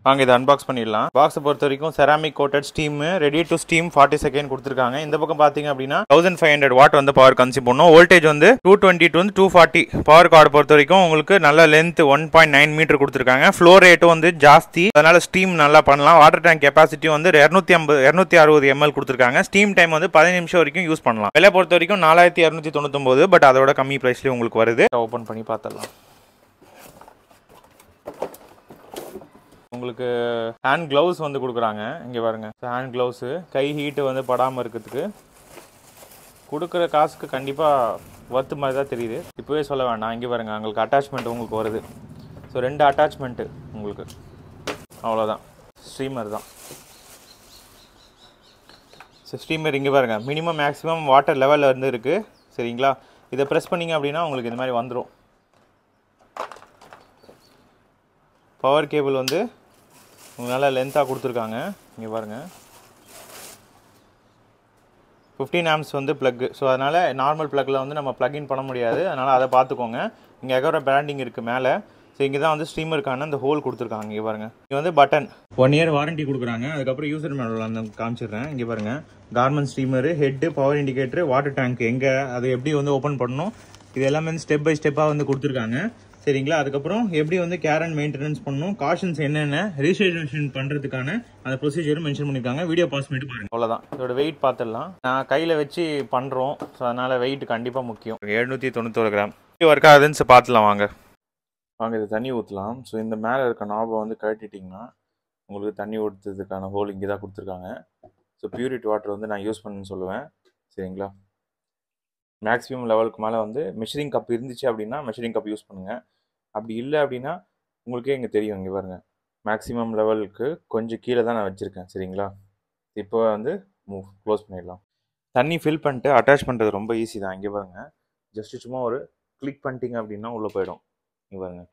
வாங்க இதை அன்பாக்ஸ் பண்ணிடலாம். பாக்ஸை பொறுத்த வரைக்கும் ceramic coated steam ready to steam 40 second கொடுத்துருக்காங்க. இந்த பக்கம் பார்த்தீங்க அப்படின்னா 1500 வாட் வந்து பவர் கன்சியூம் பண்ணும். வோல்டேஜ் வந்து 220 to 240. பவர் கார்டு பொறுத்த வரைக்கும் உங்களுக்கு நல்ல லென்த் 1.9 மீட்டர் கொடுத்துருக்காங்க. ஃப்ளோ ரேட்டும் வந்து ஜாஸ்தி, அதனால ஸ்டீம் நல்லா பண்ணலாம். வாட்டர் டேங்க் கெப்பாசிட்டி வந்து 260 ml கொடுத்துருக்காங்க. ஸ்டீம் டைம் வந்து 15 நிமிஷம் வரைக்கும் யூஸ் பண்ணலாம். விலை பொறுத்த வரைக்கும் 4299, பட் அதோட கம்மி பிரைஸ்லேயே உங்களுக்கு வருது. ஓப்பன் பண்ணி பார்த்துடலாம். உங்களுக்கு ஹேண்ட் க்ளவுஸ் வந்து கொடுக்குறாங்க. இங்கே பாருங்கள், ஹேண்ட் க்ளவுஸு கை ஹீட்டு வந்து படாமல் இருக்கிறதுக்கு. கொடுக்குற காசுக்கு கண்டிப்பாக ஒர்த்து மாதிரி தான் தெரியுது, இப்போவே சொல்ல வேண்டாம். இங்கே பாருங்கள், உங்களுக்கு அட்டாச்மெண்ட் உங்களுக்கு வருது. ஸோ 2 அட்டாச்மெண்ட்டு உங்களுக்கு, அவ்வளோதான். ஸ்ட்ரீமர் தான். ஸோ ஸ்ட்ரீமர் இங்கே பாருங்கள், மினிமம் மேக்ஸிமம் வாட்டர் லெவலில் இருந்து இருக்குது. சரிங்களா? இதை ப்ரெஸ் பண்ணிங்க அப்படின்னா உங்களுக்கு இந்த மாதிரி வந்துடும். பவர் கேபிள் வந்து நல்லா லென்த்தாக கொடுத்துருக்காங்க. இங்கே பாருங்கள், 15 amps வந்து ப்ளக்கு. ஸோ அதனால் நார்மல் ப்ளக்கில் வந்து நம்ம ப்ளக்இன் பண்ண முடியாது, அதனால் அதை பார்த்துக்கோங்க. இங்கே எகோரா பிராண்டிங் இருக்குது மேலே. ஸோ இங்கே தான் வந்து ஸ்ட்ரீமருக்கான அந்த ஹோல் கொடுத்துருக்காங்க. இங்கே பாருங்கள், இங்கே வந்து பட்டன் 1 year வாரண்டி கொடுக்குறாங்க. அதுக்கப்புறம் யூசர் மேனுவல் அந்த காமிச்சிடுறேன். இங்கே பாருங்கள், garment streamer, head, power indicator, water tank எங்கே அது எப்படி வந்து ஓப்பன் பண்ணணும், இது எல்லாமே வந்து ஸ்டெப் பை ஸ்டெப்பாக வந்து கொடுத்துருக்காங்க. சரிங்களா? அதுக்கப்புறம் எப்படி வந்து கேர் அண்ட் மெயின்டெனன்ஸ் பண்ணணும், காஷன்ஸ் என்னென்ன, ரிஜிஸ்ட்ரேஷன் பண்ணுறதுக்கான அந்த ப்ரொசீஜரும் மென்ஷன் பண்ணியிருக்காங்க. வீடியோ பாஸ் பண்ணிட்டு பாருங்கள். அவ்வளோதான். இதோட வெயிட் பார்த்துடலாம். நான் கையில் வச்சு பண்ணுறோம், ஸோ அதனால் வெயிட் கண்டிப்பாக முக்கியம். 791 கிராம். ஒர்க் ஆகுதுன்னு பார்த்துலாம். வாங்க இது தண்ணி ஊற்றலாம். ஸோ இந்த மேலே இருக்க நாபை வந்து கழட்டிட்டிங்கன்னா உங்களுக்கு தண்ணி ஊற்றுறதுக்கான ஹோல் இங்கே தான் கொடுத்துருக்காங்க. ஸோ பியூரிட் வாட்டர் வந்து நான் யூஸ் பண்ணுன்னு சொல்லுவேன். சரிங்களா? மேக்ஸிமம் லெவலுக்கு மேலே வந்து மெஷரிங் கப் இருந்துச்சு அப்படின்னா மெஷரிங் கப் யூஸ் பண்ணுங்கள். அப்படி இல்லை அப்படின்னா உங்களுக்கே இங்கே தெரியும். இங்கே பாருங்கள், மேக்ஸிமம் லெவலுக்கு கொஞ்சம் கீழே தான் நான் வச்சுருக்கேன். சரிங்களா? இப்போ வந்து க்ளோஸ் பண்ணிடலாம். தண்ணி ஃபில் பண்ணிட்டு அட்டாச் பண்ணுறது ரொம்ப ஈஸி தான். இங்கே பாருங்கள், ஜஸ்ட்டு சும்மா ஒரு கிளிக் பண்ணிட்டீங்க அப்படின்னா உள்ளே போயிடும். இங்கே பாருங்கள்,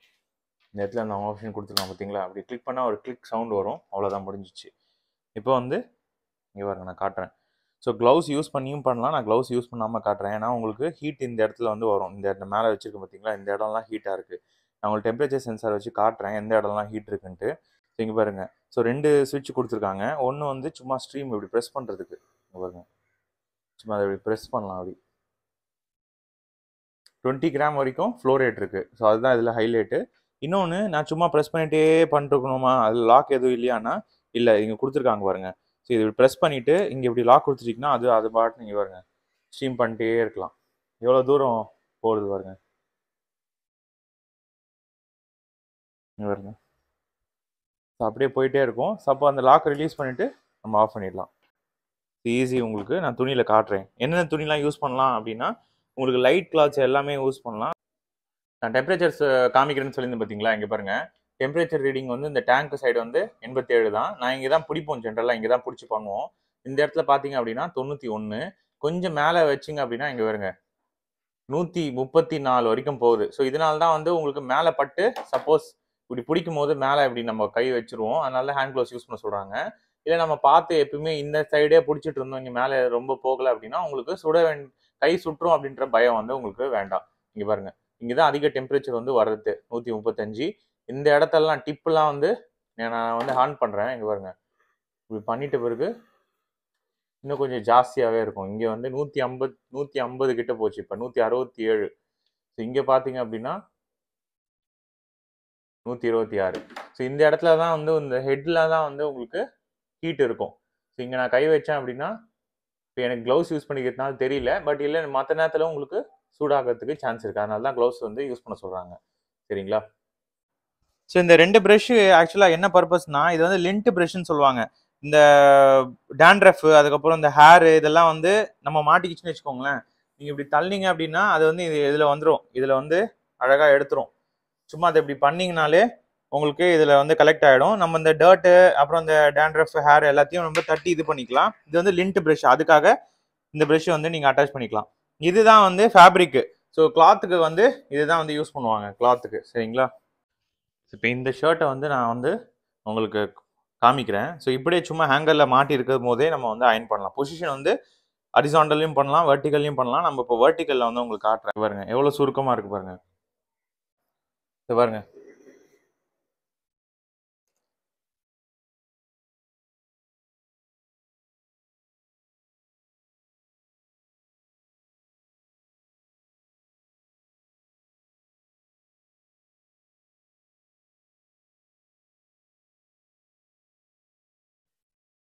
இந்த இடத்துல நான் ஆப்ஷன் கொடுத்துருக்கேன் பார்த்தீங்களா? அப்படி கிளிக் பண்ணால் ஒரு கிளிக் சவுண்ட் வரும். அவ்வளோதான், முடிஞ்சிச்சு. இப்போ வந்து இங்கே பாருங்கள், நான் காட்டுறேன். ஸோ க்ளவுஸ் யூஸ் பண்ணியும் பண்ணலாம், நான் க்ளவுஸ் யூஸ் பண்ணாமல் காட்டுறேன். ஏன்னா உங்களுக்கு ஹீட் இந்த இடத்துல வந்து வரும். இந்த இடத்துல மேலே வச்சுருக்கேன் பார்த்தீங்களா? இந்த இடம்லாம் ஹீட்டாக இருக்குது. நான் உங்களுக்கு டெம்பரேச்சர் சென்சார் வச்சு காட்டுறேன் எந்த இடம்லாம் ஹீட் இருக்குன்ட்டு. ஸோ இங்கே பாருங்கள், ஸோ 2 சுவிட்ச் கொடுத்துருக்காங்க. ஒன்று வந்து சும்மா ஸ்ட்ரீம் இப்படி ப்ரெஸ் பண்ணுறதுக்கு. இங்கே பாருங்கள், சும்மா அதை இப்படி ப்ரெஸ் பண்ணலாம். அப்படி 20 கிராம் வரைக்கும் ஃப்ளோ ரேட் இருக்குது. ஸோ அதுதான் இதில் ஹைலைட்டு. இன்னொன்று, நான் சும்மா ப்ரெஸ் பண்ணிகிட்டே பண்ணிட்டுருக்கணுமா, அதில் லாக் எதுவும் இல்லையானா இல்லை, இங்கே கொடுத்துருக்காங்க பாருங்கள். ஸோ இது இப்படி ப்ரெஸ் பண்ணிவிட்டு இங்கே இப்படி லாக் கொடுத்துட்டிங்கன்னா அது பாட்டு நீங்கள் பாருங்கள் ஸ்ட்ரீம் பண்ணிட்டே இருக்கலாம். எவ்வளோ தூரம் போகுது பாருங்கள். இங்கே பாருங்க, ஸோ அப்படியே போயிட்டே இருக்கும். ஸோ அப்போ அந்த லாக் ரிலீஸ் பண்ணிவிட்டு நம்ம ஆஃப் பண்ணிடலாம். ஈஸி. உங்களுக்கு நான் துணியில் காட்டுறேன் என்னென்ன துணிலாம் யூஸ் பண்ணலாம் அப்படின்னா, உங்களுக்கு லைட் கிளாத்ஸ் எல்லாமே யூஸ் பண்ணலாம். நான் டெம்பரேச்சர்ஸ் காமிக்கிறேன்னு சொல்லியிருந்தேன் பார்த்தீங்களா? இங்கே பாருங்கள், டெம்பரேச்சர் ரீடிங் வந்து இந்த டேங்க் சைடு வந்து 87 தான். நான் இங்கே தான் பிடிப்போம், ஜென்ரலாக இங்கே தான் பிடிச்சி பண்ணுவோம். இந்த இடத்துல பார்த்தீங்க அப்படின்னா 91. கொஞ்சம் மேலே வச்சிங்க அப்படின்னா இங்கே வருங்க 134 வரைக்கும் போகுது. ஸோ இதனால தான் வந்து உங்களுக்கு மேலே பட்டு சப்போஸ் இப்படி பிடிக்கும் போது மேலே இப்படி நம்ம கை வச்சுருவோம். அதனால ஹேண்ட் க்ளவுஸ் யூஸ் பண்ண சொல்கிறாங்க. இல்லை நம்ம பார்த்து எப்பவுமே இந்த சைடே பிடிச்சிட்டு இருந்தோம், இங்கே மேலே ரொம்ப போகலை அப்படின்னா உங்களுக்கு கை சுற்றும் அப்படின்ற பயம் வந்து உங்களுக்கு வேண்டாம். இங்கே பாருங்க, இங்கே தான் அதிக டெம்பரேச்சர் வந்து வர்றது 135. இந்த இடத்தெல்லாம் டிப்லாம் வந்து நான் வந்து ஆன் பண்ணுறேன். இங்கே பாருங்க, இப்படி பண்ணிட்ட பிறகு இன்னும் கொஞ்சம் ஜாஸ்தியாகவே இருக்கும். இங்கே வந்து 150 கிட்ட போச்சு. இப்போ 167. ஸோ இங்கே பார்த்தீங்க அப்படின்னா 126. ஸோ இந்த இடத்துல தான் வந்து இந்த ஹெட்டில் தான் வந்து உங்களுக்கு ஹீட் இருக்கும். ஸோ இங்கே நான் கை வச்சேன் அப்படின்னா, இப்போ எனக்கு க்ளவுஸ் யூஸ் பண்ணிக்கிறதுனால தெரியல, பட் இல்லை மற்ற நேரத்தில் உங்களுக்கு சூடாகிறதுக்கு சான்ஸ் இருக்குது. அதனால தான் க்ளவுஸ் வந்து யூஸ் பண்ண சொல்கிறாங்க. சரிங்களா? ஸோ இந்த 2 ப்ரஷ்ஷு ஆக்சுவலாக என்ன பர்பஸ்னா, இது வந்து லிண்ட் ப்ரஷ்ன்னு சொல்லுவாங்க. இந்த டேண்ட்ரஃப், அதுக்கப்புறம் இந்த ஹேரு இதெல்லாம் வந்து நம்ம மாட்டிக்கிச்சுன்னு வச்சுக்கோங்களேன், நீங்கள் இப்படி தள்ளிங்க அப்படின்னா அது வந்து இதில் வந்துடும். இதில் வந்து அழகாக எடுத்துரும். சும்மா அதை இப்படி பண்ணிங்கனாலே உங்களுக்கு இதில் வந்து கலெக்ட் ஆகிடும். நம்ம இந்த டர்ட்டு அப்புறம் இந்த டேண்ட்ரஃப் ஹேர் எல்லாத்தையும் நம்ம தட்டி இது பண்ணிக்கலாம். இது வந்து லிண்ட் ப்ரஷ், அதுக்காக இந்த ப்ரஷ்ஷை வந்து நீங்கள் அட்டாச் பண்ணிக்கலாம். இதுதான் வந்து ஃபேப்ரிக்கு. ஸோ கிளாத்துக்கு வந்து இதுதான் வந்து யூஸ் பண்ணுவாங்க, கிளாத்துக்கு. சரிங்களா? இப்போ இந்த ஷர்ட்டை வந்து நான் வந்து உங்களுக்கு காமிக்கிறேன். ஸோ இப்படியே சும்மா ஹேங்கரில் மாட்டி இருக்கும் போதே நம்ம வந்து அயன் பண்ணலாம். பொசிஷன் வந்து ஹரிசாண்டல்லையும் பண்ணலாம், வெர்டிகல்லையும் பண்ணலாம். நம்ம இப்போ வெர்டிகலில் வந்து உங்களுக்கு காட்டுறேன். பாருங்க எவ்வளோ சுருக்கமாக இருக்குது பாருங்க. இது பாருங்க,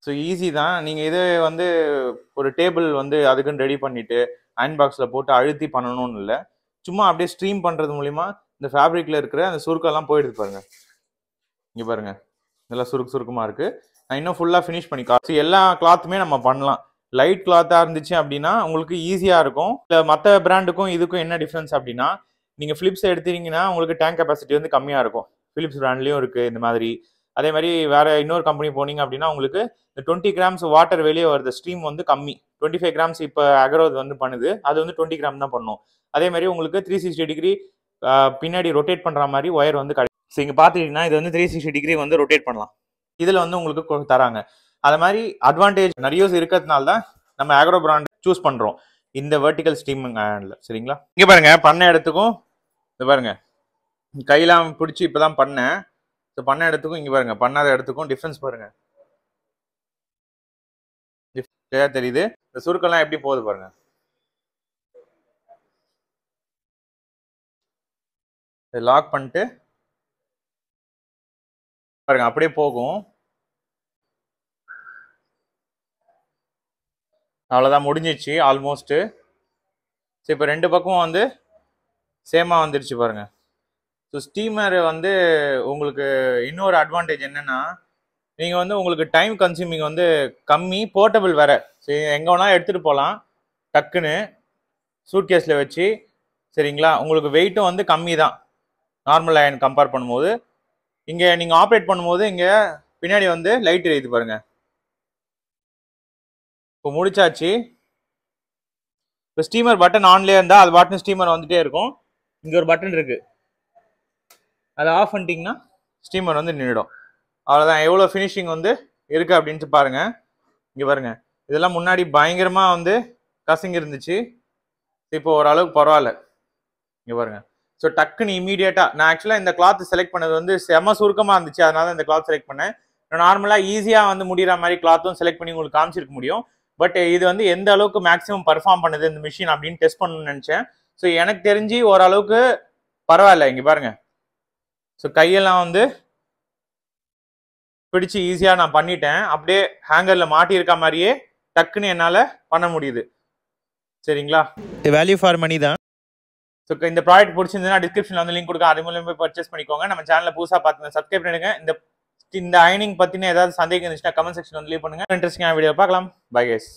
ஸோ ஈஸி தான். நீங்கள் இது வந்து ஒரு டேபிள் வந்து அதுக்குன்னு ரெடி பண்ணிவிட்டு அயன் பாக்ஸில் போட்டு அழுத்தி பண்ணணும்னு இல்லை. சும்மா அப்படியே ஸ்ட்ரீம் பண்ணுறது மூலிமா இந்த ஃபேப்ரிக்கில் இருக்கிற அந்த சுருக்கெல்லாம் போயிடுது பாருங்கள். இங்கே பாருங்கள், நல்லா சுருக்கமாக இருக்குது. நான் இன்னும் ஃபுல்லாக ஃபினிஷ் பண்ணி ஸோ எல்லா கிளாத்துமே நம்ம பண்ணலாம். லைட் கிளாத்தாக இருந்துச்சு அப்படின்னா உங்களுக்கு ஈஸியாக இருக்கும். இல்லை மற்ற பிராண்டுக்கும் இதுக்கும் என்ன டிஃப்ரென்ஸ் அப்படின்னா, நீங்கள் ஃபிலிப்ஸ் எடுத்தீங்கன்னா உங்களுக்கு டேங்க் கெப்பாசிட்டி வந்து கம்மியாக இருக்கும். ஃபிலிப்ஸ் பிராண்ட்லேயும் இருக்குது இந்த மாதிரி. அதே மாதிரி வேறு இன்னொரு கம்பெனி போனீங்க அப்படின்னா உங்களுக்கு இந்த 20 கிராம்ஸ் வாட்டர் வெளியே வருது ஸ்ட்ரீம் வந்து கம்மி. 25 கிராம்ஸ் இப்போ அகரோத் வந்து பண்ணுது, அது வந்து 20 கிராம் தான் பண்ணும். அதே மாதிரி உங்களுக்கு 360 டிகிரி பின்னாடி ரொட்டேட் பண்ணுற மாதிரி ஒயர் வந்து கிடைக்கும். ஸோ இங்கே பார்த்துக்கிட்டிங்கன்னா இது வந்து 360 டிகிரி வந்து ரொட்டேட் பண்ணலாம். இதில் வந்து உங்களுக்கு தராங்க. அது மாதிரி அட்வான்டேஜ் நிறைய இருக்கிறதுனால தான் நம்ம அக்ரோ பிராண்ட் சூஸ் பண்ணுறோம் இந்த வெர்டிக்கல் ஸ்ட்ரீமிங் ஹேண்டில். சரிங்களா? இங்கே பாருங்க, பண்ண இடத்துக்கும் இது பாருங்க, கையெல்லாம் பிடிச்சி இப்போ தான் பண்ணேன். ஸோ பண்ண இடத்துக்கும் இங்கே பாருங்க, பண்ணாத இடத்துக்கும் டிஃப்ரென்ஸ் பாருங்க, தெரியுது. இந்த சுருக்கெல்லாம் எப்படி போகுது பாருங்க. லாக் பண்ணிட்டு பாருங்க, அப்படியே போகும். அவ்வளோதான், முடிஞ்சிச்சு ஆல்மோஸ்ட்டு. ஸோ இப்போ ரெண்டு பக்கம் வந்து சேமாக வந்துடுச்சு பாருங்க. ஸோ ஸ்டீமர் வந்து உங்களுக்கு இன்னொரு அட்வான்டேஜ் என்னென்னா, நீங்கள் வந்து உங்களுக்கு டைம் கன்சியூமிங் வந்து கம்மி, போர்ட்டபிள் வேறு. சரி, எங்கே வேணால் எடுத்துகிட்டு போகலாம் டக்குன்னு சூட்கேஸில் வச்சு. சரிங்களா? உங்களுக்கு வெயிட்டும் வந்து கம்மி தான் நார்மல் அயன் கம்பேர் பண்ணும்போது. இங்கே நீங்கள் ஆப்ரேட் பண்ணும்போது இங்கே பின்னாடி வந்து லைட் எரியுது பாருங்கள். இப்போ முடிச்சாச்சு. இப்போ ஸ்டீமர் பட்டன் ஆன்லேயே இருந்தால் அது பட்டன் ஸ்டீமர் வந்துகிட்டே இருக்கும். இங்கே ஒரு பட்டன் இருக்குது, அதை ஆஃப் பண்ணிட்டீங்கன்னா ஸ்டீமர் வந்து நின்றுடும். அவ்வளோதான். எவ்வளோ ஃபினிஷிங் வந்து இருக்குது அப்படின்ட்டு பாருங்கள். இங்கே பாருங்கள், இதெல்லாம் முன்னாடி பயங்கரமாக வந்து கசங்கி இருந்துச்சு, இப்போ ஓரளவுக்கு பரவாயில்ல. இங்கே பாருங்கள். ஸோ டக்குன்னு இமீடியட்டாக நான் ஆக்சுவலாக இந்த கிளாத் செலக்ட் பண்ணது வந்து செம சுருக்கமாக இருந்துச்சு, அதனால தான் இந்த கிளாத் செலக்ட் பண்ணேன். நார்மலாக ஈஸியாக வந்து முடிகிற மாதிரி கிளாத்தும் செலக்ட் பண்ணி உங்களுக்கு காமிச்சிருக்க முடியும். பட் இது வந்து எந்த அளவுக்கு மேக்ஸிமம் பர்ஃபார்ம் பண்ணுது இந்த மிஷின் அப்படின்னு டெஸ்ட் பண்ணணும்னு நினச்சேன். ஸோ எனக்கு தெரிஞ்சு ஓரளவுக்கு பரவாயில்ல. இங்கே பாருங்கள், ஸோ கையெல்லாம் வந்து பிடிச்சி ஈஸியாக நான் பண்ணிட்டேன். அப்படியே ஹேங்கரில் மாட்டியிருக்க மாதிரியே டக்குன்னு என்னால் பண்ண முடியுது. சரிங்களா? வேல்யூ ஃபார் மணி தான். ஸோ இந்த ப்ராடக்ட் பிடிச்சிருந்ததுன்னா டிஸ்கிரிப்ஷனில் வந்து லிங்க் கொடுக்க, அது மூலமே போய் பர்ச்சேஸ் பண்ணிக்கோங்க. நம்ம சேனலில் புதுசாக பார்த்துங்க, சப்ஸ்கிரைப் பண்ணிடுங்க. இந்த அயனிங் பற்றின ஏதாவது சந்தேகம் இருந்துச்சுன்னா கமெண்ட் செக்ஷன் வந்து லீவ் பண்ணுங்கள். இன்ட்ரெஸ்டிங்கான வீடியோ பார்க்கலாம். Bye guys.